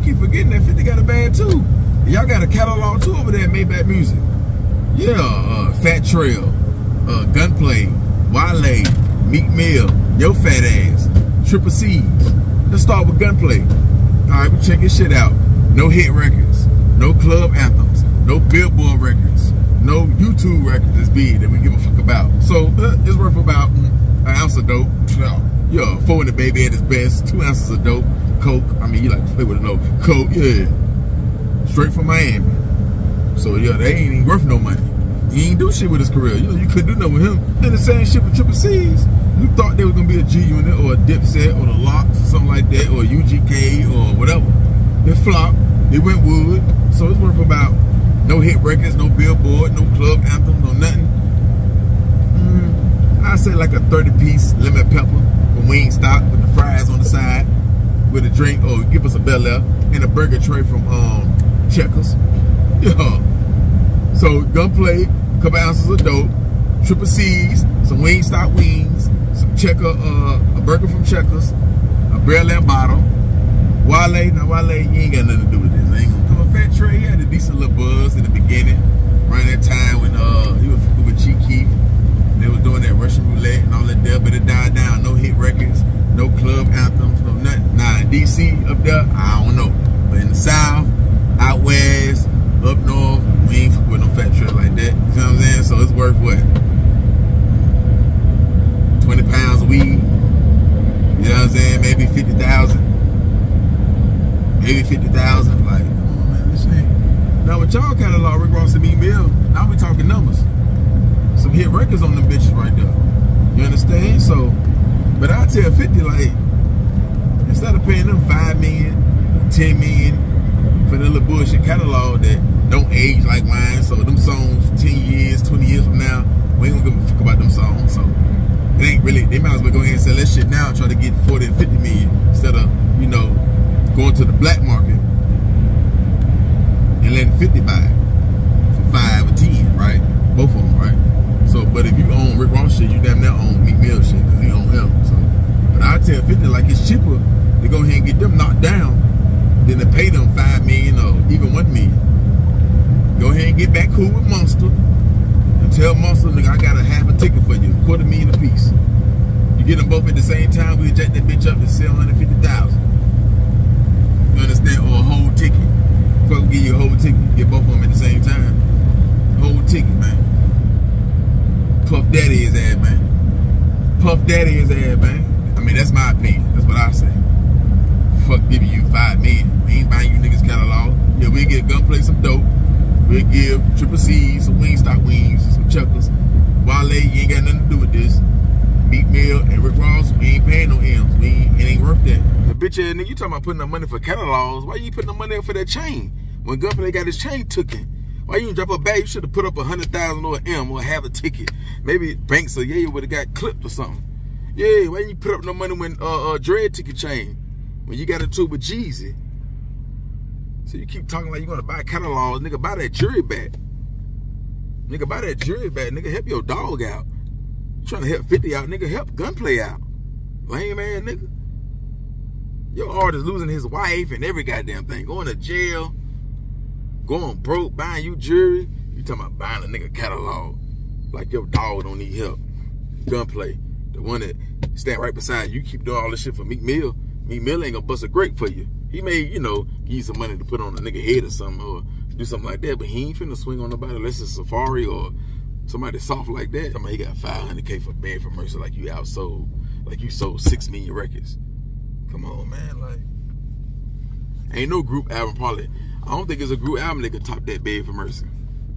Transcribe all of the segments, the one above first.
keep forgetting that 50 got a band too. Y'all got a catalog too over there at Maybach Music. Yeah, Fat Trail, Gunplay, Wale, Meek Mill, Yo Fat Ass, Triple C's. Let's start with Gunplay. Alright, we check this shit out. No hit records, no club anthems, no Billboard records, no YouTube records that's big that we give a fuck about. So it's worth about an ounce of dope. Yeah, 4 in the baby at its best, 2 ounces of dope. Coke, I mean, you like to play with it, no. Coke, yeah. Straight from Miami. So yeah, they ain't even worth no money. He ain't do shit with his career. You know, you couldn't do nothing with him. And the same shit with Triple C's. You thought they was gonna be a G Unit or a Dipset or the Locks or something like that, or UGK or whatever. They flopped. They went wood. So it's worth about no hit records, no Billboard, no club anthems, no nothing. I'd say like a 30-piece lemon pepper from Wingstop with the fries on the side, with a drink, or give us a Bel Air, and a burger tray from Checkers. Yeah. So Gunplay, a couple ounces of dope, Triple C's, some Wingstop wings, some a burger from Checkers, a Bel Air bottle. Wale, now Wale, you ain't got nothing to do with this. I ain't gonna come a Fat Trey. He had a decent little buzz in the beginning, around that time when he was with Chief Keef. They was doing that Russian roulette and all that there, but it died down. No hit records, no club anthems, no nothing. Nah, in DC up there, I don't know. But in the South, out west, up north, we ain't fuck with no Fat Trey like that. You know what I'm saying? So it's worth what? 20 pounds of weed. You know what I'm saying? Maybe 50,000. Maybe 50,000. Like, come on, man, this ain't. Now with y'all catalog, Rick Ross and Meek Mill, now we talking numbers. Some hit records on them bitches right there. You understand? So, but I tell 50, like, instead of paying them $5 million, 10 million for the little bullshit catalog that don't age like wine, so them songs 10 years, 20 years from now, we ain't gonna give a fuck about them songs. So it ain't really, they might as well go ahead and sell that shit now and try to get 40 and 50 million instead of, you know, going to the black market and letting 50 buy it for 5 or 10, right? Both of them, right? So, but if you own Rick Ross shit, you damn near own Meek Mill shit, because he own him. So, but I tell 50, like, it's cheaper to go ahead and get them knocked down than to pay them $5 million or even $1 million. Go ahead and get back cool with Monster and tell Monster, nigga, I got a half a ticket for you, $250,000 a piece. You get them both at the same time, we jack that bitch up to $750,000. You understand? Or a whole ticket. Fuck, give you a whole ticket, get both of them at the same time. Whole ticket, man. Puff Daddy his ass, man. Puff Daddy his ass, man. I mean, that's my opinion. That's what I say. Fuck giving you $5 million. We ain't buying you niggas catalog. Yeah, we'll get Gunplay some dope. We'll give Triple C's some Wingstop wings and some Checkers. Wale, you ain't got nothing to do with this. Meek Mill and Rick Ross, we ain't paying no M's. It ain't worth that. The bitch ass nigga, you talking about putting up money for catalogs. Why you putting the money up for that chain? When Gunplay got his chain taken. Why you drop a bag? You should have put up $100,000 or an M or have a ticket. Maybe Banks or Yayo would have got clipped or something. Yeah, why you put up no money when Dread took your chain? When you got into it with Jeezy. So you keep talking like you gonna buy catalogs, nigga, buy that jury back. Nigga, buy that jury back. Nigga, help your dog out. You trying to help 50 out, nigga, help Gunplay out. Lame ass nigga. Your artist losing his wife and every goddamn thing. Going to jail. Going broke, buying you jewelry. You talking about buying a nigga catalog. Like your dog don't need help. Gunplay, the one that stand right beside you, keep doing all this shit for Meek Mill. Meek Mill ain't gonna bust a grape for you. He may, you know, give you some money to put on a nigga head or something, or do something like that, but he ain't finna swing on nobody unless it's Safari or somebody soft like that. Talking about he got $500K for Bad for Mercy, like you outsold, like you sold 6 million records. Come on, man, like, ain't no group album probably. I don't think it's a group album that could top that Bad for Mercy.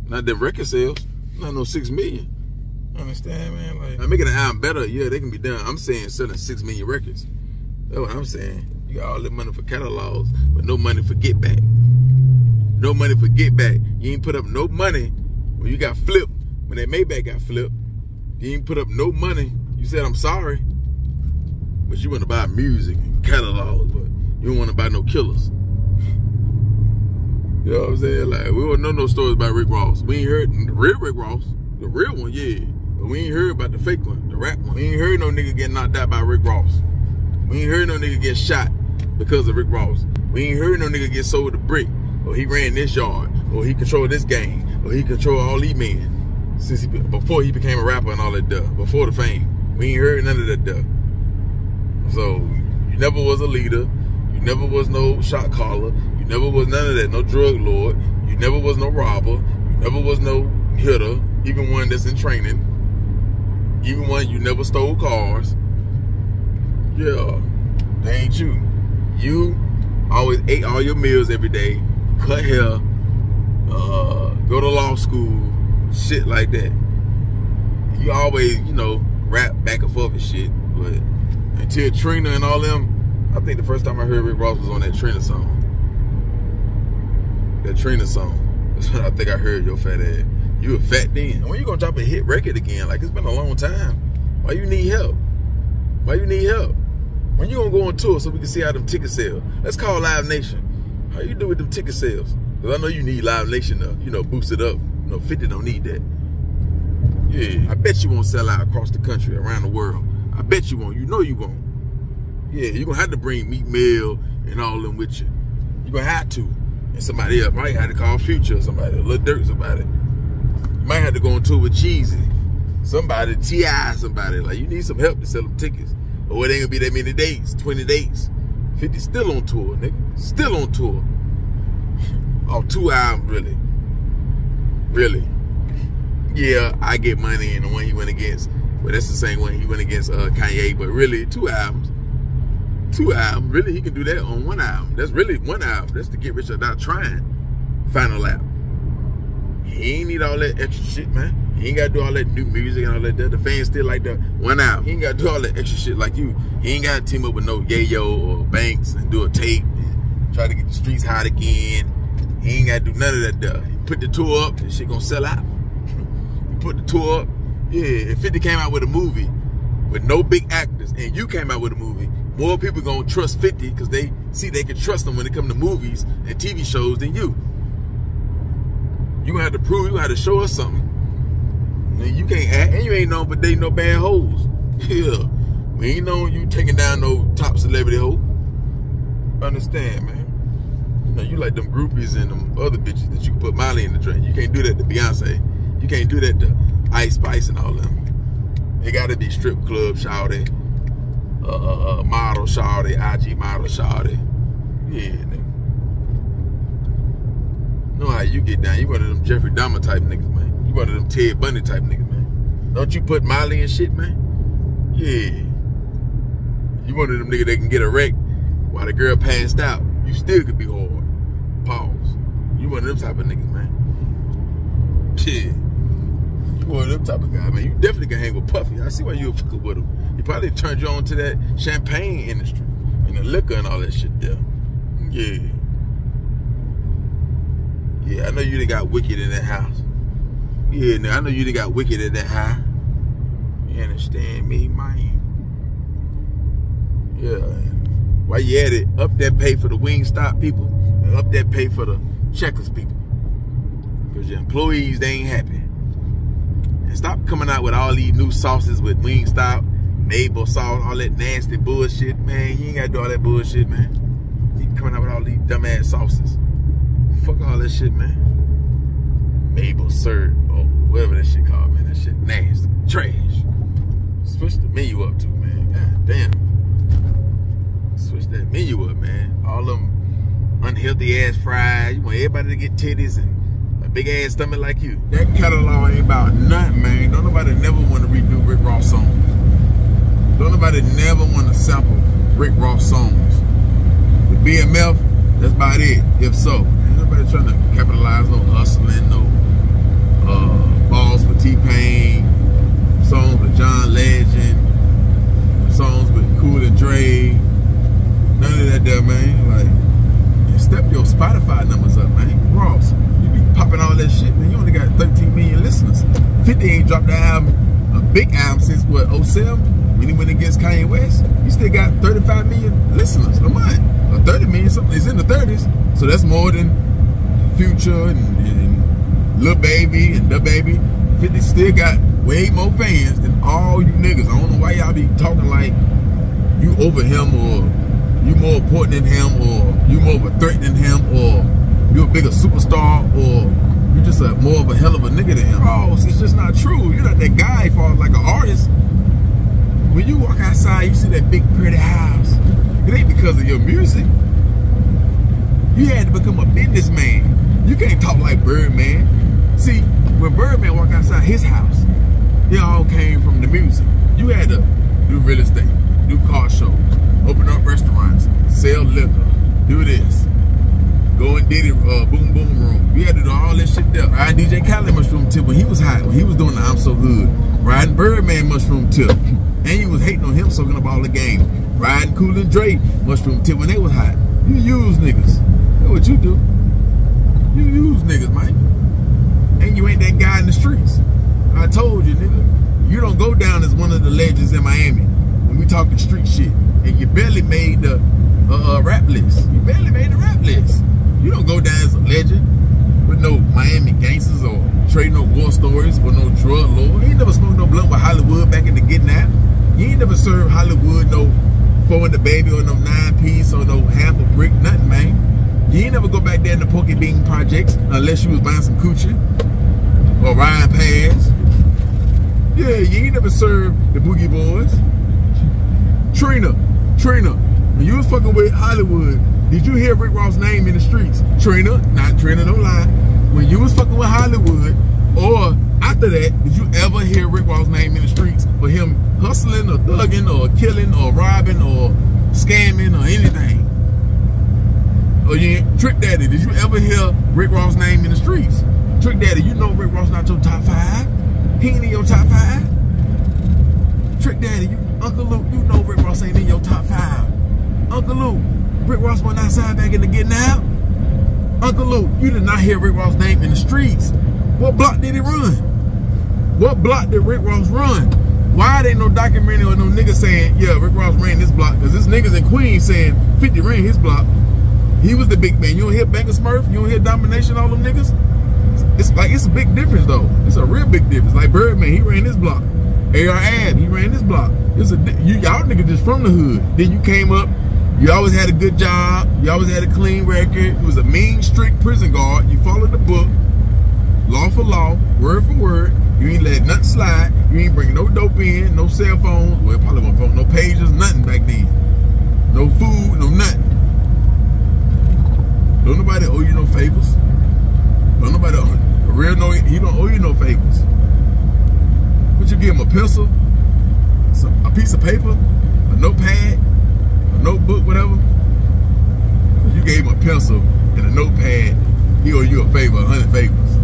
Not the record sales, not no 6 million. Understand, man? Like, now making an album better, yeah, they can be done. I'm saying selling 6 million records. That's what I'm saying. You got all the money for catalogs, but no money for get back. No money for get back. You ain't put up no money when you got flipped. When that Maybach got flipped, you ain't put up no money. You said, I'm sorry. But you want to buy music and catalogs, but you don't want to buy no killers. You know what I'm saying? Like, we don't know no stories about Rick Ross. We ain't heard the real Rick Ross. The real one, yeah. But we ain't heard about the fake one, the rap one. We ain't heard no nigga get knocked out by Rick Ross. We ain't heard no nigga get shot because of Rick Ross. We ain't heard no nigga get sold a brick, or he ran this yard, or he controlled this gang, or he controlled all these men before he became a rapper and all that stuff, before the fame. We ain't heard none of that stuff. So you never was a leader. You never was no shot caller. You never was none of that. No drug lord. You never was no robber. You never was no hitter. Even one that's in training. Even one you never stole cars. Yeah, that ain't you. You always ate all your meals every day. Cut hair. Go to law school. Shit like that. You always, you know, rap back and forth and shit. But until Trina and all them, I think the first time I heard Rick Ross was on that Trina song. That Trina song. That's when I think I heard your fat ass. You were fat then. When you gonna drop a hit record again? Like, it's been a long time. Why you need help? Why you need help? When you gonna go on tour so we can see how them tickets sell? Let's call Live Nation. How you do with them ticket sales? Because I know you need Live Nation to, you know, boost it up. You know, 50 don't need that. Yeah, I bet you won't sell out across the country, around the world. I bet you won't. You know you won't. Yeah, you're going to have to bring Meek Mill and all them with you. You're going to have to. And somebody else might have to call Future or somebody, or Lil Durk, somebody. You might have to go on tour with Jeezy. Somebody, T.I., somebody. Like, you need some help to sell them tickets. Or it ain't going to be that many dates, 20 dates. 50 still on tour, nigga. Still on tour. Oh, 2 albums, really. Really. Yeah, I Get Money and the one he went against. But that's the same one he went against Kanye. But really, 2 albums. 2 albums. Really, he can do that on 1 album. That's really 1 album. That's the Get Rich or Die Trying final lap. He ain't need all that extra shit, man. He ain't got to do all that new music and all that. The fans still like the 1 album. He ain't got to do all that extra shit like you. He ain't got to team up with no Yayo or Banks and do a tape and try to get the streets hot again. He ain't got to do none of that stuff. He put the tour up, and shit gonna sell out. He put the tour up. Yeah, if 50 came out with a movie with no big actors, and you came out with a movie, more people gonna trust 50 because they see they can trust them when it come to movies and TV shows than you. You gonna have to prove, you gonna have to show us something. And you can't act, and you ain't known for dating no bad hoes. Yeah, we ain't known you taking down no top celebrity hoe. Understand, man. You know, you like them groupies and them other bitches that you put Molly in the drink. You can't do that to Beyonce. You can't do that to Ice Spice and all them. It gotta be strip club shawty, model shawty, IG model shawty. Yeah, nigga. Know how you get down. You one of them Jeffrey Dahmer type niggas, man. You one of them Ted Bundy type niggas, man. Don't you put Molly and shit, man? Yeah. You one of them niggas that can get a wreck while the girl passed out. You still could be hard. Pause. You one of them type of niggas, man. Shit. You one of them type of guy, man. You definitely can hang with Puffy. I see why you were fucking with him. He probably turned you on to that champagne industry and the liquor and all that shit there. Yeah. Yeah, I know you done got wicked in that house. Yeah, I know you done got wicked at that high. You understand me, man? Yeah. While you at it, up that pay for the Wingstop people and up that pay for the Checkers people. Because your employees, they ain't happy. And stop coming out with all these new sauces with Wingstop, maple sauce, all that nasty bullshit. Man, you ain't got to do all that bullshit, man. You coming out with all these dumbass sauces. Fuck all that shit, man. Maple syrup, or whatever that shit called, man. That shit nasty. Trash. Switch the menu up too, man. God damn. Switch that menu up, man. All them unhealthy ass fries. You want everybody to get titties and a big ass stomach like you. That catalog ain't about nothing, man. Don't nobody never want to redo Rick Ross songs. Don't nobody never want to sample Rick Ross songs. The BMF, that's about it. If so, ain't nobody trying to capitalize no hustling, no balls with T-Pain, songs with John Legend, songs with Cool and Dre. None of that there, man. Like, step your Spotify numbers up, man. Ross, you be popping all that shit, man. You only got 13 million listeners. 50 ain't dropped the album, a big album since what, 07? When he went against Kanye West, he still got 35 million listeners a month. Or 30 million, something. It's in the 30s. So that's more than Future and Lil Baby and Da Baby. 50 still got way more fans than all you niggas. I don't know why y'all be talking like you over him or you more important than him, or you more of a threat than him, or you a bigger superstar, or you just more of a hell of a nigga than him. Oh, it's just not true. You're not that guy for like an artist. When you walk outside, you see that big pretty house. It ain't because of your music. You had to become a businessman. You can't talk like Birdman. See, when Birdman walked outside his house, it all came from the music. You had to do real estate, do car shows, open up restaurants, sell liquor, do this. Go and did it, boom boom room. You had to do all this shit there. Ride DJ Khaled mushroom tip when he was hot, when he was doing the I'm So Good. Riding Birdman mushroom tip. And you was hating on him soaking up all the game. Riding Cool and Dre mushroom tip when they was hot. You use niggas. That's what you do. You use niggas, man. And you ain't that guy in the streets. I told you, nigga. You don't go down as one of the legends in Miami when we talking street shit. And you barely made the rap list. You barely made the rap list. You don't go down as a legend with no Miami gangsters or trade no war stories or no drug lord. You ain't never smoked no blunt with Hollywood back in the getting out. You ain't never served Hollywood no 4 in the baby or no 9-piece or no half a brick, nothing, man. You ain't never go back there in the Pokey Bean projects unless you was buying some coochie or riding pads. Yeah, you ain't never served the Boogie Boys. Trina, when you was fucking with Hollywood, did you hear Rick Ross' name in the streets? Trina, not Trina, don't lie. When you was fucking with Hollywood, or after that, did you ever hear Rick Ross' name in the streets for him hustling or thugging or killing or robbing or scamming or anything? Or Trick Daddy, did you ever hear Rick Ross' name in the streets? Trick Daddy, you know Rick Ross not your top 5. He ain't in your top 5. Trick Daddy, Uncle Luke, you know Rick Ross ain't in your top 5. Uncle Luke, Rick Ross went outside back in the getting out. Uncle Luke, you did not hear Rick Ross' name in the streets. What block did he run? What block did Rick Ross run? Why ain't no documentary or no nigga saying, yeah, Rick Ross ran this block? Because this niggas in Queens saying 50 ran his block. He was the big man. You don't hear Banker Smurf? You don't hear Domination, all them niggas? It's a big difference though. It's a real big difference. Like Birdman, he ran this block. AR Ab, he ran this block. Y'all niggas just from the hood. Then you came up, you always had a good job, you always had a clean record. You was a mean, strict prison guard. You followed the book, law for law, word for word. You ain't let nothing slide. You ain't bring no dope in, no cell phones. Well, probably one phone, no pagers, nothing back then. No food, no nothing. Don't nobody owe you no favors. Don't nobody he don't owe you no favors. Would you give him a pencil, a piece of paper, a notepad, a notebook, whatever? You gave him a pencil and a notepad, he owe you a favor, 100 favors.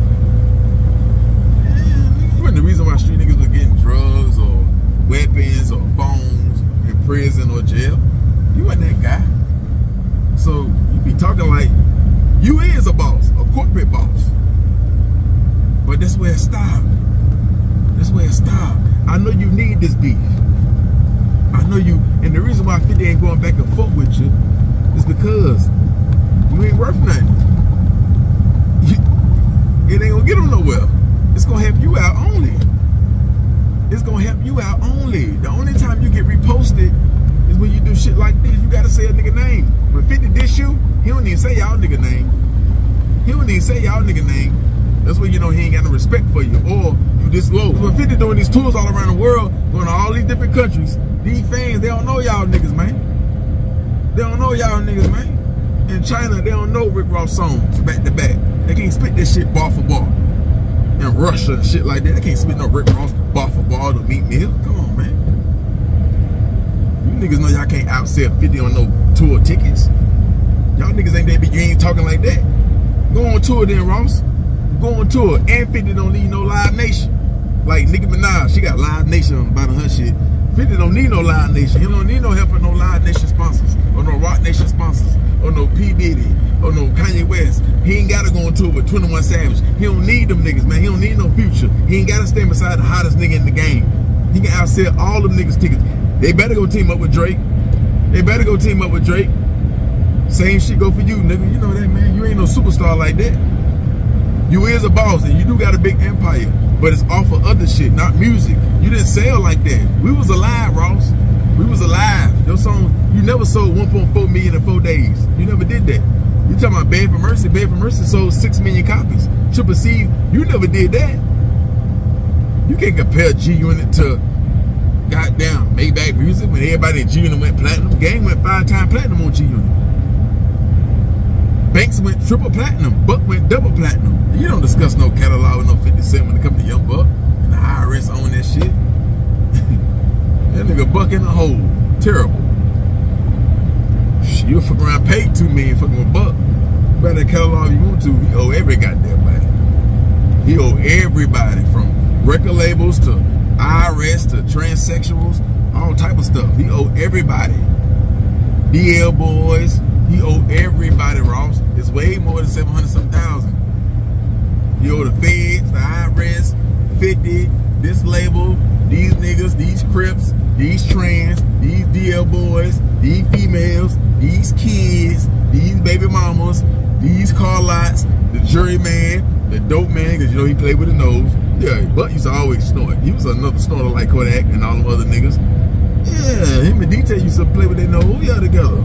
You wasn't the reason why street niggas was getting drugs or weapons or phones in prison or jail. You wasn't that guy. So you be talking like you is a boss, a corporate boss. But that's where it stopped. That's where it stopped. I know you need this beef. I know you, and the reason why 50 ain't going back and forth with you is because you ain't worth nothing. It ain't gonna get them nowhere. It's gonna help you out only. It's gonna help you out only. The only time you get reposted is when you do shit like this. You gotta say a nigga name. When 50 diss you, he don't even say y'all nigga name. He don't even say y'all nigga name. That's when you know he ain't got no respect for you, or you this low. When 50 doing these tours all around the world, going to all these different countries, these fans, they don't know y'all niggas, man. They don't know y'all niggas, man. In China, they don't know Rick Ross songs back to back. They can't spit this shit bar for bar. In Russia and shit like that, they can't spit no Rick Ross bar for bar to Meat Mill. Come on, man. You niggas know y'all can't outsell 50 on no tour tickets. Y'all niggas ain't that big, you ain't talking like that. Go on tour then, Ross. Go on tour. And 50 don't need no Live Nation. Like Nicki Minaj, she got Live Nation on the bottom of her shit. 50 don't need no Live Nation. He don't need no help from no Live Nation sponsors, or no Rock Nation sponsors, or no P. Diddy, or no Kanye West. He ain't gotta go on tour with 21 Savage. He don't need them niggas, man. He don't need no Future. He ain't gotta stand beside the hottest nigga in the game. He can outsell all them niggas tickets. They better go team up with Drake. They better go team up with Drake. Same shit go for you, nigga. You know that, man. You ain't no superstar like that. You is a boss, and you do got a big empire, but it's off of other shit, not music. You didn't sell like that. We was alive, Ross. We was alive. Your song, you never sold 1.4 million in 4 days. You never did that. You talking about Beg for Mercy? Beg for Mercy sold 6 million copies. Triple C, you never did that. You can't compare G Unit to goddamn Maybach Music when everybody in G Unit went platinum. Game went 5 times platinum on G Unit. Banks went triple platinum. Buck went double platinum. You don't discuss no catalog with no 50 Cent when it comes to Young Buck and the IRS own that shit. That nigga Buck in the hole. Terrible. You'll fuck around paid 2 million fucking with Buck. Buy that catalog you want to. He owe every goddamn body. He owe everybody from record labels to IRS to transsexuals, all type of stuff. He owe everybody. DL boys. He owe everybody, Ross. It's way more than 700-something. He owe the feds, the IRS, 50, this label, these niggas, these Crips, these trans, these DL boys, these females, these kids, these baby mamas, these car lots, the juryman, the dope man, because you know he played with the nose. Yeah, but used to always snort. He was another snorter like Kodak and all them other niggas. Yeah, him and Detail used to play with their nose. Yeah, together.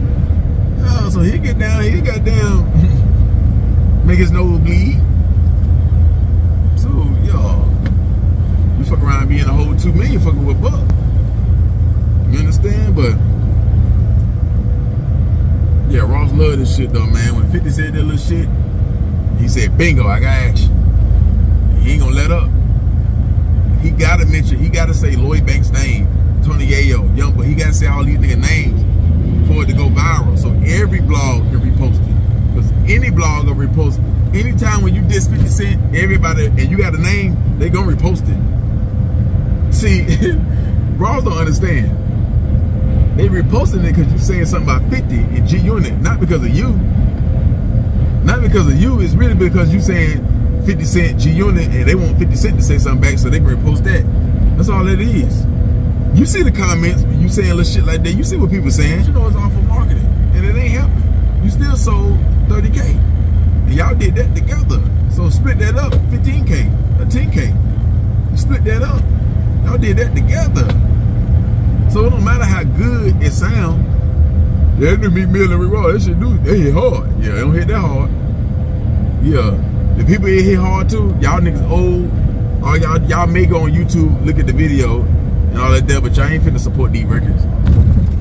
Oh, so he get down, he got down, make his nose bleed. So, y'all, you fuck around being a whole 2 million fucking with Buck. You understand? But yeah, Ross loved this shit though, man. When 50 said that little shit, he said, bingo, I got action. He ain't gonna let up. He gotta mention, he gotta say Lloyd Banks' name, Tony Yayo, Young, but he gotta say all these nigga names for it to go viral. So every blog can repost it. Because any blog will repost it. Anytime when you diss 50 Cent, everybody, and you got a name, they gonna repost it. See, Ross don't understand. They reposting it because you saying something about 50 in G Unit, not because of you. Not because of you, it's really because you saying 50 Cent G Unit and they want 50 Cent to say something back so they can repost that. That's all it is. You see the comments when you saying little shit like that, you see what people saying, you know it's all for marketing. And it ain't helping. You still sold 30K. And y'all did that together. So split that up, 15K, or 10K. You split that up. Y'all did that together. So it don't matter how good it sound. Yeah, it be Mill and Rick Ross. That shit do, they hit hard. Yeah, they don't hit that hard. Yeah, the people hit hard too. Y'all niggas old. All y'all may go on YouTube, look at the video and all that there, but y'all ain't finna support these records.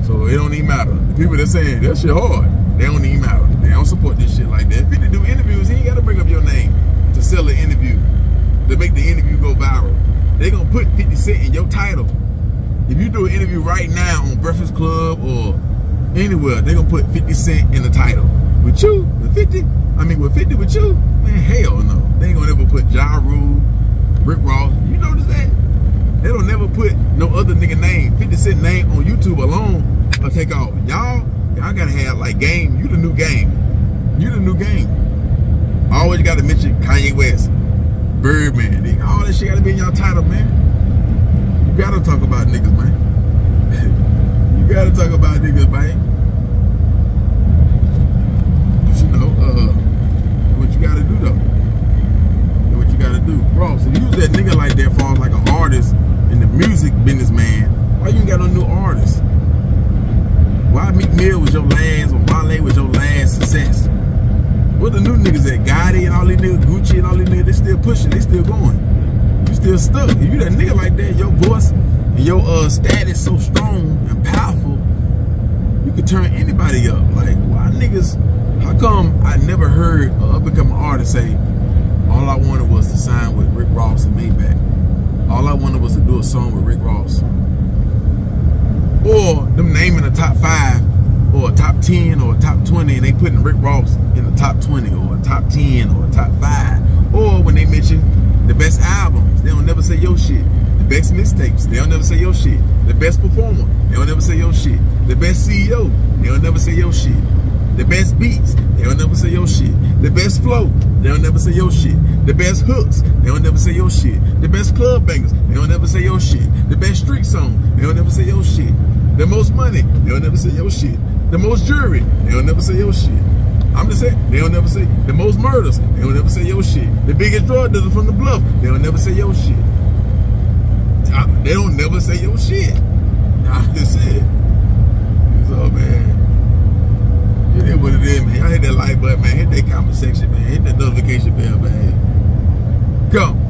So it don't even matter. The people that saying that shit hard, they don't even matter. They don't support this shit like that. If they do interviews, he ain't gotta bring up your name to sell an interview, to make the interview go viral. They gonna put 50 Cent in your title. If you do an interview right now on Breakfast Club or anywhere, they gonna put 50 Cent in the title. With you, with 50? I mean, with 50 with you? Man, hell no. They ain't gonna ever put Ja Rule, Rick Ross. You notice that? They don't never put no other nigga name, 50 Cent name on YouTube alone or take off. Y'all gotta have like Game. You the new Game. You the new Game. Always gotta mention Kanye West, Birdman. All that shit gotta be in y'all title, man. You gotta talk about niggas, man. You gotta talk about niggas, man. But you know, what you gotta do though. What you gotta do. Bro, so use that nigga like that for like an artist in the music business, man. Why you ain't got no new artists? Why Meek Mill was your last, or Wale was your last success? What the new niggas at? Gotti and all these niggas, Gucci and all these niggas, they still pushing, they still going. You still stuck. If you that nigga like that, your voice and your status so strong and powerful, you could turn anybody up. Like, why niggas, how come I never heard a up-and-coming artist say, all I wanted was to sign with Rick Ross and Maybach. All I wanted was to do a song with Rick Ross. Or them naming a top 5 or a top 10 or a top 20 and they putting Rick Ross in the top 20 or a top 10 or a top 5. Or when they mention the best albums, they don't never say your shit. The best mixtapes, they don't never say your shit. The best performer, they don't never say your shit. The best CEO, they don't never say your shit. The best beats, they don't never say your shit. The best flow, they don't never say your shit. The best hooks, they don't never say your shit. The best club bangers, they don't never say your shit. The best street song, they don't never say your shit. The most money, they don't never say your shit. The most jewelry, they don't never say your shit. I'm just saying, they don't never say the most murders, they don't never say your shit. The biggest drug dealer from the bluff, they don't never say your shit. They don't never say your shit. I just said. So, man, it is what it is, man. Y'all hit that like button, man. Hit that comment section, man. Hit that notification bell, man. Go.